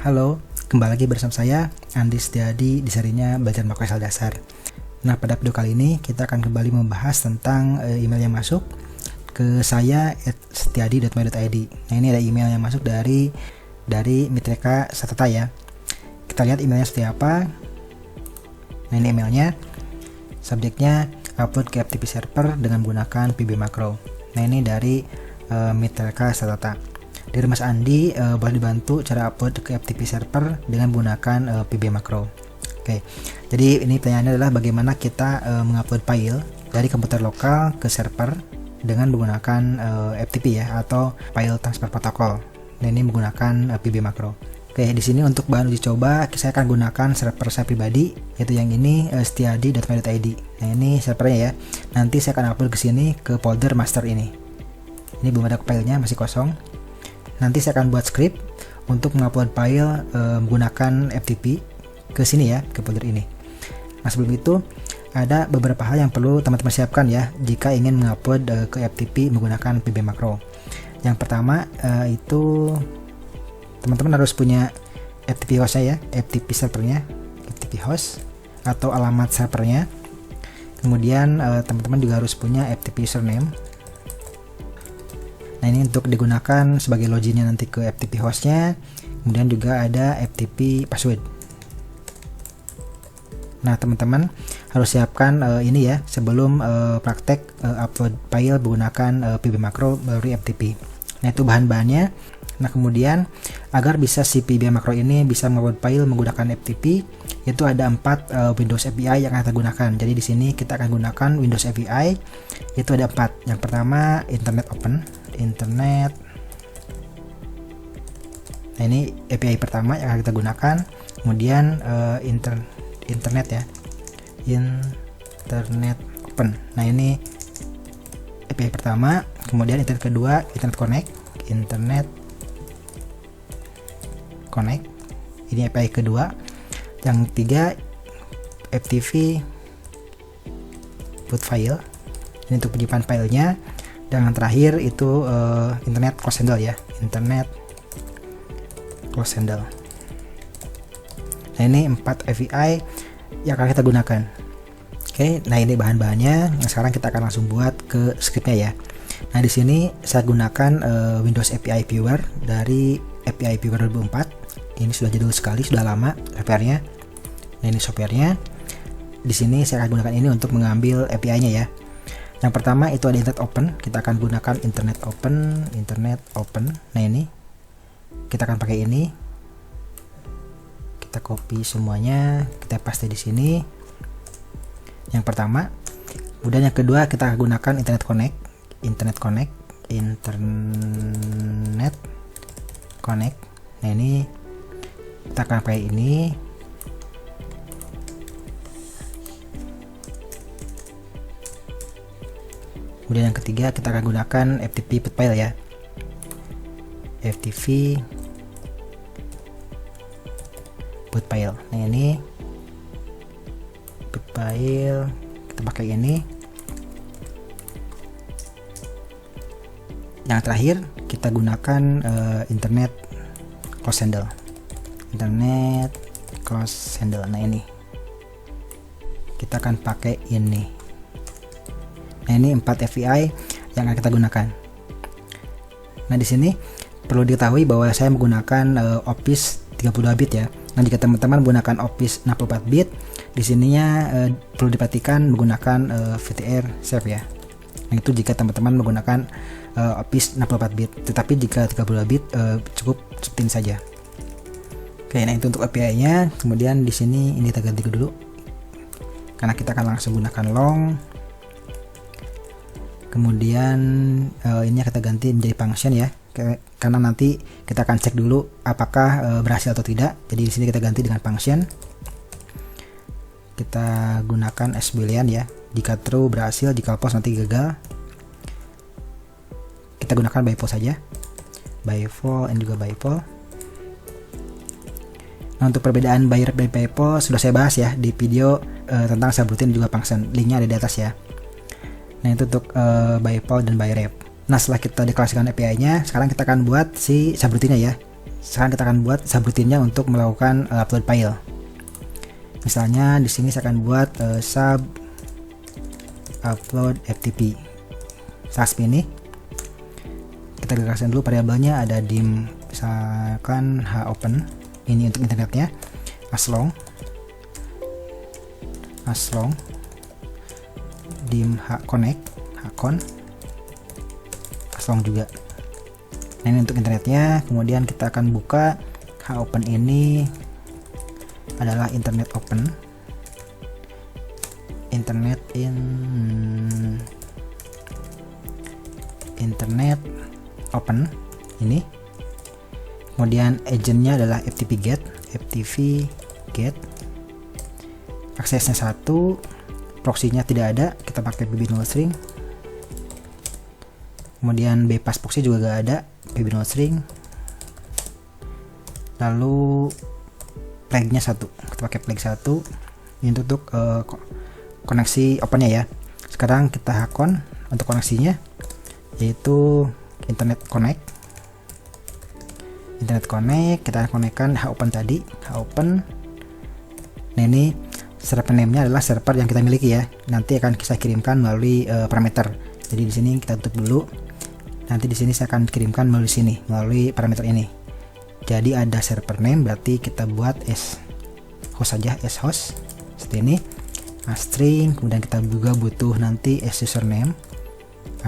Halo, kembali lagi bersama saya Andi Setiadi di serinya Belajar Macro Excel Dasar. Nah, pada video kali ini kita akan kembali membahas tentang email yang masuk ke saya @setiadi.my.id. Nah, ini ada email yang masuk dari Mitreka Satata ya. Kita lihat emailnya seperti apa. Nah, ini emailnya. Subjeknya upload ke FTP server dengan menggunakan PB Macro. Nah, ini dari Mitreka Satata. Dari Mas Andi, boleh dibantu cara upload ke FTP server dengan menggunakan PB Macro. Oke, jadi ini pertanyaannya adalah bagaimana kita mengupload file dari komputer lokal ke server dengan menggunakan FTP ya, atau file transfer protocol. Nah, ini menggunakan PB Macro. Oke, di sini untuk bahan uji coba saya akan gunakan server saya pribadi, yaitu yang ini setiadi.my.id. Nah, ini servernya ya. Nanti saya akan upload ke sini ke folder master ini. Ini belum ada filenya, masih kosong. Nanti saya akan buat script untuk mengupload file menggunakan FTP ke sini ya, ke folder ini. Nah, sebelum itu ada beberapa hal yang perlu teman-teman siapkan ya jika ingin mengupload ke FTP menggunakan PB Macro. Yang pertama itu teman-teman harus punya FTP hostnya ya, FTP servernya, FTP host atau alamat servernya. Kemudian teman-teman juga harus punya FTP username. Nah, ini untuk digunakan sebagai loginnya nanti ke FTP hostnya. Kemudian juga ada FTP password. Nah, teman-teman harus siapkan ini ya sebelum praktek upload file menggunakan PB Macro melalui FTP. Nah, itu bahan-bahannya. Nah, kemudian agar bisa si PB Macro ini bisa mengupload file menggunakan FTP, itu ada 4 Windows API yang akan kita gunakan. Jadi di sini kita akan gunakan Windows API, itu ada 4. Yang pertama Internet Open. Nah, ini API pertama yang akan kita gunakan. Kemudian internet ya, Internet Open. Nah, ini API pertama. Kemudian internet kedua Internet Connect. Ini API kedua. Yang ketiga FTP put file. Ini untuk penyimpan filenya. Dan yang terakhir itu Internet Close Handle ya, Internet Close Handle. Nah, ini 4 API yang akan kita gunakan. Oke, nah ini bahan-bahannya. Nah, sekarang kita akan langsung buat ke scriptnya ya. Nah, di sini saya gunakan Windows API Viewer dari API Viewer 2004. Ini sudah jadul sekali, sudah lama softwarenya. Nah, ini softwarenya. Di sini saya akan gunakan ini untuk mengambil API-nya ya. Yang pertama itu ada Internet Open. Kita akan gunakan Internet Open. Nah, ini kita akan pakai ini. Kita copy semuanya, kita paste di sini. Yang pertama. Kemudian yang kedua kita akan gunakan Internet Connect. Nah, ini kita akan pakai ini. Kemudian yang ketiga kita akan gunakan FTP put file ya, FTP put file. Nah, ini put file kita pakai ini. Yang terakhir kita gunakan Internet Close Handle. Nah, ini kita akan pakai ini. Nah, ini 4 API yang akan kita gunakan. Nah, di sini perlu diketahui bahwa saya menggunakan Office 32 bit ya. Nah, jika teman-teman menggunakan Office 64 bit, di sininya perlu diperhatikan menggunakan VTR save ya. Nah, itu jika teman-teman menggunakan Office 64 bit. Tetapi jika 32 bit cukup seperti ini saja. Oke, nah itu untuk API-nya. Kemudian di sini ini kita ganti dulu. Karena kita akan langsung gunakan long. Kemudian ini kita ganti menjadi function ya, karena nanti kita akan cek dulu apakah berhasil atau tidak. Jadi di sini kita ganti dengan function. Kita gunakan as boolean ya, jika true berhasil, jika false nanti gagal. Kita gunakan by false saja, by false and juga by false. Nah, untuk perbedaan by ref dan by false sudah saya bahas ya di video tentang subroutine juga function, linknya ada di atas ya. Nah, itu untuk by default dan by ref. Nah, setelah kita deklarasikan API-nya, sekarang kita akan buat si subroutine-nya ya. Sekarang kita akan buat subroutinnya untuk melakukan upload file. Misalnya di sini saya akan buat sub upload FTP. Seperti ini. Kita gagaskan dulu variabelnya, ada dim misalkan hopen, ini untuk internetnya, as long dim hconnect as long juga. Nah, ini untuk internetnya. Kemudian kita akan buka hopen, ini adalah internet open, internet open ini. Kemudian agentnya adalah FTP get, aksesnya 1, proxy-nya tidak ada, kita pakai pb0string. Kemudian bypass proxy juga gak ada, pb0string. Lalu flag-nya 1, kita pakai flag 1. Ini untuk koneksi opennya ya. Sekarang kita hakon untuk koneksinya, yaitu internet connect, kita konekkan hopen tadi, hopen. Nah, ini server name-nya adalah server yang kita miliki ya, nanti akan kita kirimkan melalui parameter. Jadi di sini kita tutup dulu, nanti di sini saya akan kirimkan melalui sini, melalui parameter ini. Jadi ada server name, berarti kita buat s host saja, s host seperti ini, string. Kemudian kita juga butuh nanti s username,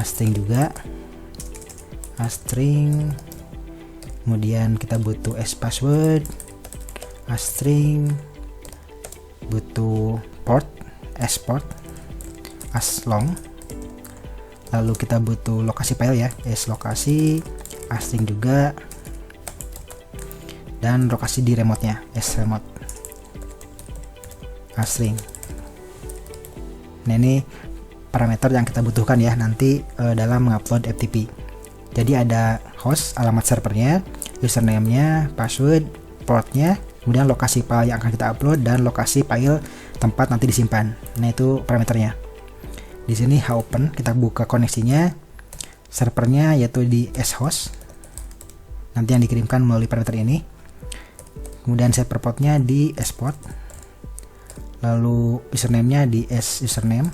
string juga, string. Kemudian kita butuh s password, string, butuh port, s port, as long. Lalu kita butuh lokasi file ya, s lokasi, string juga, dan lokasi di remote-nya, s remote, string. Nah, ini parameter yang kita butuhkan ya nanti dalam mengupload FTP. Jadi ada host, alamat servernya, username-nya, password, portnya, kemudian lokasi file yang akan kita upload, dan lokasi file tempat nanti disimpan. Nah, itu parameternya. Di sini hopen, kita buka koneksinya, servernya yaitu di shost, nanti yang dikirimkan melalui parameter ini. Kemudian server portnya di sport, lalu username-nya di username,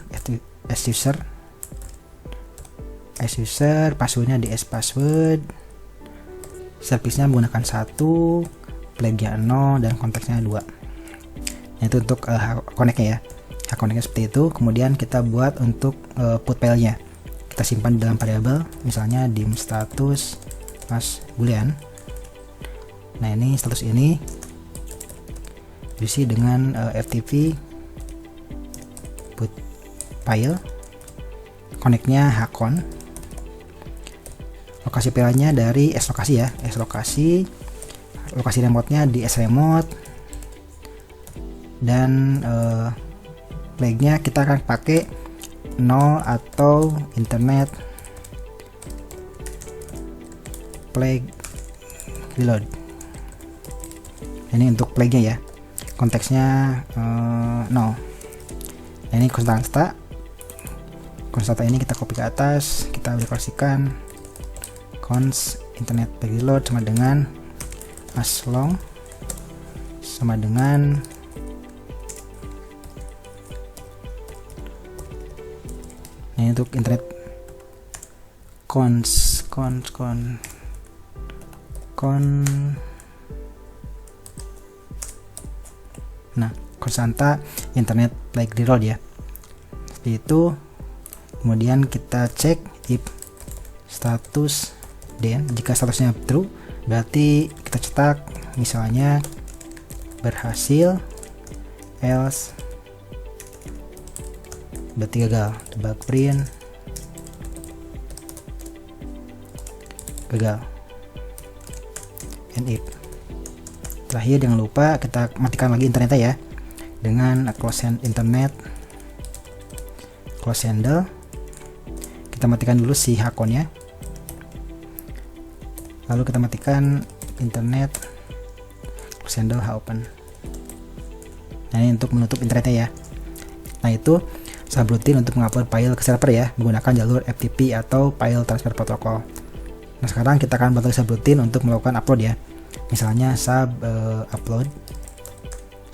user, passwordnya di password, service-nya menggunakan 1, flag-nya 0, dan konteksnya 2. Nah, itu untuk connect-nya ya. Connect-nya seperti itu. Kemudian kita buat untuk put file-nya, kita simpan dalam variabel, misalnya dim status as boolean. Nah, ini status ini diisi dengan FTP put file, connect-nya hakon, lokasi filenya dari s lokasi ya, s lokasi remote-nya di s remote, dan flag-nya kita akan pakai 0 atau internet flag reload. Ini untuk flag-nya ya, konteksnya 0. Nah, ini konstanta ini kita copy ke atas, kita aplikasikan const internet flag reload sama dengan as long sama dengan ini untuk internet nah, konstanta internet flag reload ya, seperti itu. Kemudian kita cek if status then, jika statusnya true berarti kita cetak misalnya berhasil, else berarti gagal, debug print gagal, and if. Terakhir jangan lupa kita matikan lagi internetnya ya dengan close internet, close handle. Kita matikan dulu si hakonnya, lalu kita matikan internet close handle open. Nah, ini untuk menutup internetnya ya. Nah, itu subroutine untuk mengupload file ke server ya menggunakan jalur FTP atau file transfer protocol. Nah, sekarang kita akan buat subroutine untuk melakukan upload ya. misalnya sub upload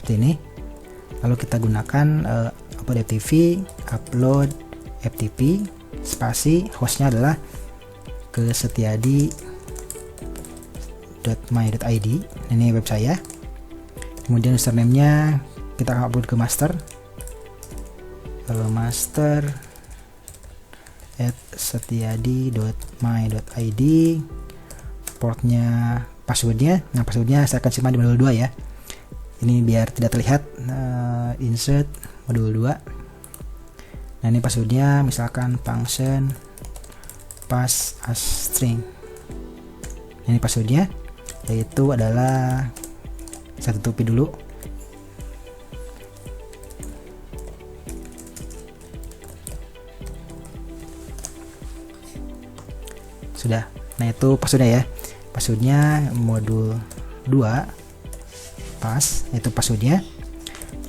seperti ini. Lalu kita gunakan upload upload FTP spasi hostnya adalah ke setiadi.my.id, ini web saya. Kemudian username-nya kita akan upload ke master @setiadi.my.id, portnya, passwordnya. Nah, passwordnya saya akan simpan di modul 2 ya. Ini biar tidak terlihat. Insert modul 2. Nah, ini passwordnya misalkan function pass as string. Ini passwordnya, yaitu adalah, saya tutupi dulu. Sudah. Nah, itu passwordnya ya. Passwordnya modul 2 pas, itu passwordnya.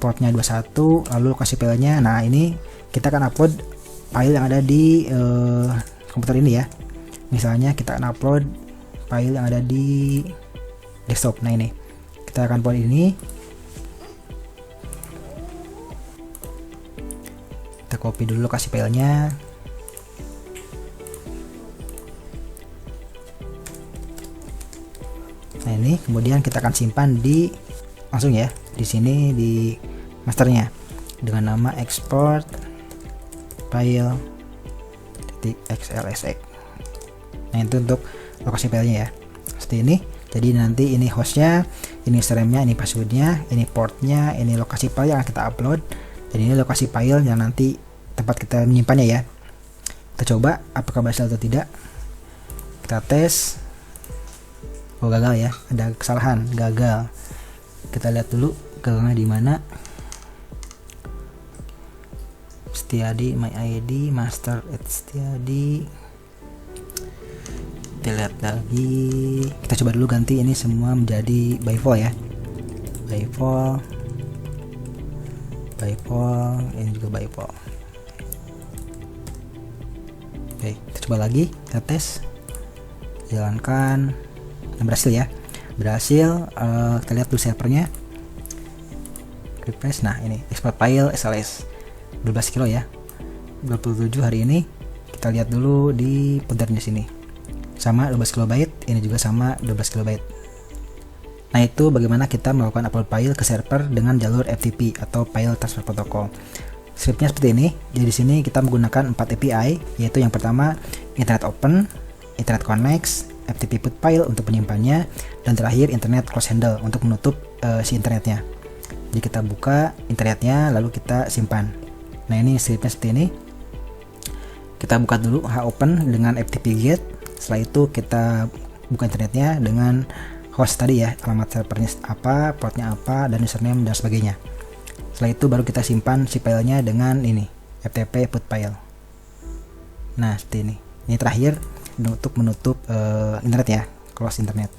Portnya 21, lalu lokasi filenya. Nah, ini kita akan upload file yang ada di komputer ini ya. Misalnya kita akan upload file yang ada di desktop. Nah, ini kita akan upload ini. Kita copy dulu lokasi filenya. Nah, ini kemudian kita akan simpan di langsung ya di sini di masternya dengan nama export file .xlsx. Nah, itu untuk lokasi filenya ya, seperti ini. Jadi nanti ini hostnya, ini username-nya, ini passwordnya, ini portnya, ini lokasi file yang kita upload, dan ini lokasi file yang nanti tempat kita menyimpannya ya. Kita coba apakah berhasil atau tidak. Kita tes. Oh, gagal ya, ada kesalahan, gagal. Kita lihat dulu gagalnya di mana. Setiadi my ID master @setiadi. Kita lihat lagi. Kita coba dulu ganti ini semua menjadi by default ya. By default, ini juga by default. Oke, kita coba lagi, kita tes. Jalankan. Nah, berhasil ya, berhasil. Kita lihat dulu servernya, refresh. Nah, ini export file SLS 12 kilo ya, 27 hari ini. Kita lihat dulu di foldernya sini, sama 12 kilobyte, ini juga sama 12 kilobyte. Nah, itu bagaimana kita melakukan upload file ke server dengan jalur FTP atau File Transfer Protocol. Scriptnya seperti ini. Jadi di sini kita menggunakan 4 API, yaitu yang pertama Internet Open, Internet Connect, FTP put file untuk penyimpannya, dan terakhir internet close handle untuk menutup si internetnya. Jadi kita buka internetnya lalu kita simpan. Nah, ini scriptnya seperti ini. Kita buka dulu hopen dengan FTP get. Setelah itu kita buka internetnya dengan host tadi ya, alamat servernya apa, portnya apa, dan username dan sebagainya. Setelah itu baru kita simpan si filenya dengan ini FTP put file. Nah, seperti ini. Ini terakhir untuk menutup internet ya, close internet.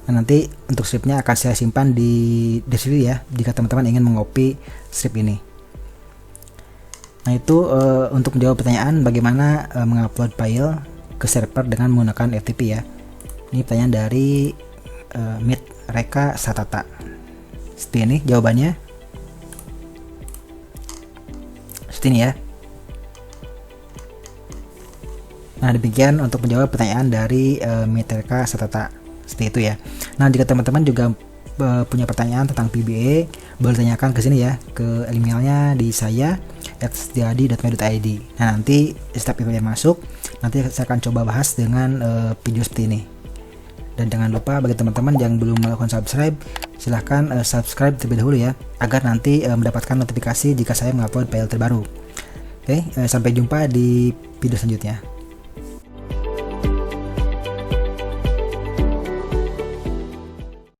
Nah, nanti untuk scriptnya akan saya simpan di deskripsi ya, jika teman-teman ingin mengopi script ini. Nah, itu untuk menjawab pertanyaan bagaimana mengupload file ke server dengan menggunakan FTP ya. Ini pertanyaan dari Meet Reka Satata. Seperti ini jawabannya. Seperti ini ya. Nah, demikian untuk menjawab pertanyaan dari Meterka Satata, seperti itu ya. Nah, jika teman-teman juga punya pertanyaan tentang PBA, boleh tanyakan ke sini ya, ke emailnya di saya @setiadi.my.id. Nah, nanti setiap email yang masuk, nanti saya akan coba bahas dengan video seperti ini. Dan jangan lupa bagi teman-teman yang belum melakukan subscribe, silahkan subscribe terlebih dahulu ya, agar nanti mendapatkan notifikasi jika saya mengupload file terbaru. Oke, sampai jumpa di video selanjutnya.